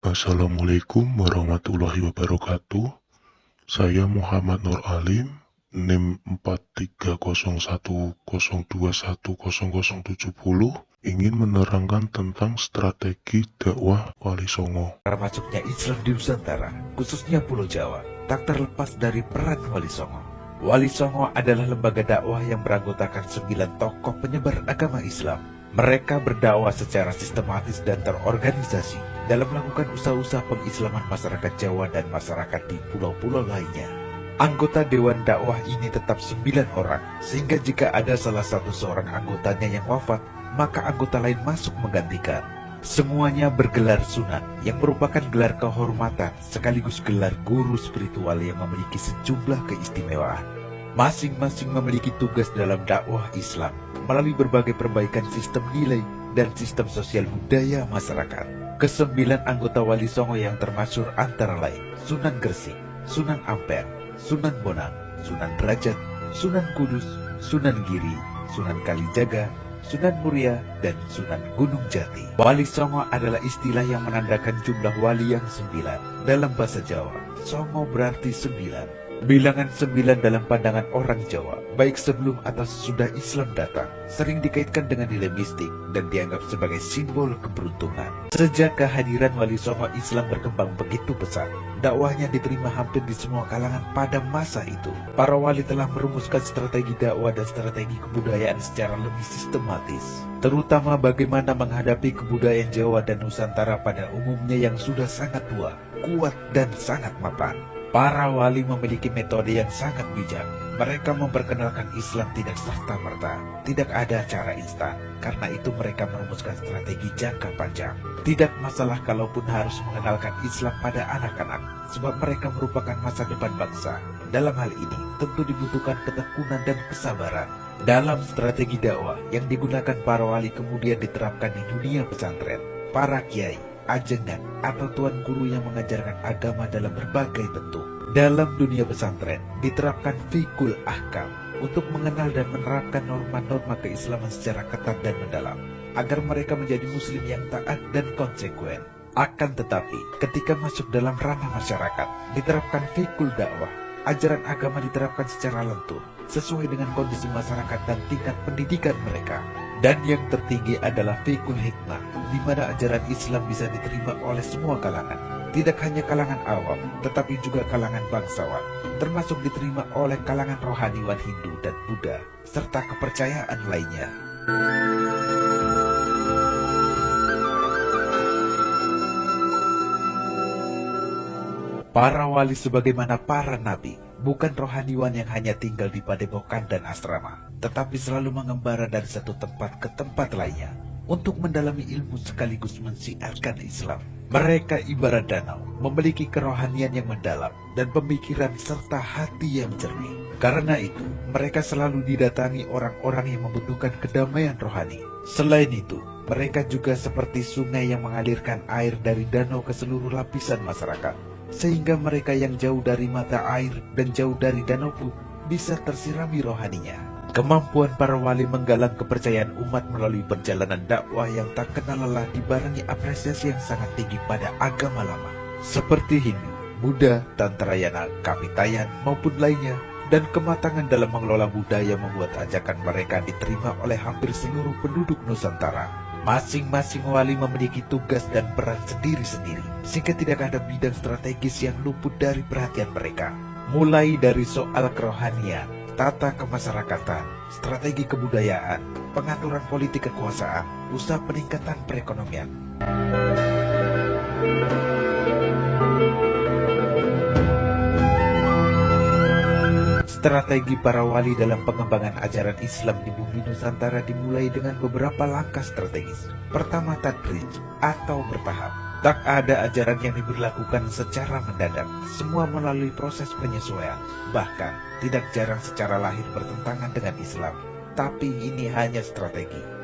Assalamualaikum warahmatullahi wabarakatuh. Saya Muhammad Nur Alim, NIM 4301021070, ingin menerangkan tentang strategi dakwah Wali Songo. Masuknya Islam di Nusantara, khususnya Pulau Jawa, tak terlepas dari peran Wali Songo. Wali Songo adalah lembaga dakwah yang beranggotakan 9 tokoh penyebar agama Islam. Mereka berdakwah secara sistematis dan terorganisasi dalam melakukan usaha-usaha pengislaman masyarakat Jawa dan masyarakat di pulau-pulau lainnya. Anggota Dewan Dakwah ini tetap 9 orang, sehingga jika ada salah satu seorang anggotanya yang wafat, maka anggota lain masuk menggantikan. Semuanya bergelar sunan, yang merupakan gelar kehormatan sekaligus gelar guru spiritual yang memiliki sejumlah keistimewaan. Masing-masing memiliki tugas dalam dakwah Islam melalui berbagai perbaikan sistem nilai dan sistem sosial budaya masyarakat. Kesembilan anggota Wali Songo yang termasyhur antara lain Sunan Gresik, Sunan Ampel, Sunan Bonang, Sunan Derajat, Sunan Kudus, Sunan Giri, Sunan Kalijaga, Sunan Muria, dan Sunan Gunung Jati. Wali Songo adalah istilah yang menandakan jumlah wali yang 9. Dalam bahasa Jawa, Songo berarti 9. Bilangan 9 dalam pandangan orang Jawa, baik sebelum atau sesudah Islam datang, sering dikaitkan dengan nilai mistik dan dianggap sebagai simbol keberuntungan. Sejak kehadiran Wali Songo, Islam berkembang begitu pesat. Dakwahnya diterima hampir di semua kalangan pada masa itu. Para wali telah merumuskan strategi dakwah dan strategi kebudayaan secara lebih sistematis, terutama bagaimana menghadapi kebudayaan Jawa dan Nusantara pada umumnya yang sudah sangat tua, kuat, dan sangat mapan. Para wali memiliki metode yang sangat bijak. Mereka memperkenalkan Islam tidak serta-merta, tidak ada cara instan. Karena itu mereka merumuskan strategi jangka panjang. Tidak masalah kalaupun harus mengenalkan Islam pada anak-anak, sebab mereka merupakan masa depan bangsa. Dalam hal ini, tentu dibutuhkan ketekunan dan kesabaran. Dalam strategi dakwah yang digunakan para wali kemudian diterapkan di dunia pesantren. Para kiai, ajengan, atau tuan guru yang mengajarkan agama dalam berbagai bentuk. Dalam dunia pesantren, diterapkan fikul ahkam untuk mengenal dan menerapkan norma-norma keislaman secara ketat dan mendalam, agar mereka menjadi muslim yang taat dan konsekuen. Akan tetapi, ketika masuk dalam ranah masyarakat, diterapkan fikul dakwah. Ajaran agama diterapkan secara lentur, sesuai dengan kondisi masyarakat dan tingkat pendidikan mereka. Dan yang tertinggi adalah fikul hikmah, di mana ajaran Islam bisa diterima oleh semua kalangan. Tidak hanya kalangan awam, tetapi juga kalangan bangsawan, termasuk diterima oleh kalangan rohaniwan Hindu dan Buddha, serta kepercayaan lainnya. Para wali sebagaimana para nabi, bukan rohaniwan yang hanya tinggal di padepokan dan asrama, tetapi selalu mengembara dari satu tempat ke tempat lainnya untuk mendalami ilmu sekaligus mensiarkan Islam. Mereka ibarat danau, memiliki kerohanian yang mendalam dan pemikiran serta hati yang jernih. Karena itu, mereka selalu didatangi orang-orang yang membutuhkan kedamaian rohani. Selain itu, mereka juga seperti sungai yang mengalirkan air dari danau ke seluruh lapisan masyarakat, sehingga mereka yang jauh dari mata air dan jauh dari danau pun bisa tersirami rohaninya. Kemampuan para wali menggalang kepercayaan umat melalui perjalanan dakwah yang tak kenal lelah dibarengi apresiasi yang sangat tinggi pada agama lama, seperti Hindu, Buddha, Tantrayana, Kapitayan, maupun lainnya. Dan kematangan dalam mengelola budaya membuat ajakan mereka diterima oleh hampir seluruh penduduk Nusantara. Masing-masing wali memiliki tugas dan peran sendiri-sendiri, sehingga tidak ada bidang strategis yang luput dari perhatian mereka. Mulai dari soal kerohanian, tata kemasyarakatan, strategi kebudayaan, pengaturan politik kekuasaan, usaha peningkatan perekonomian. Strategi para wali dalam pengembangan ajaran Islam di bumi Nusantara dimulai dengan beberapa langkah strategis. Pertama, tadrij atau bertahap. Tak ada ajaran yang diberlakukan secara mendadak, semua melalui proses penyesuaian. Bahkan, tidak jarang secara lahir bertentangan dengan Islam. Tapi ini hanya strategi.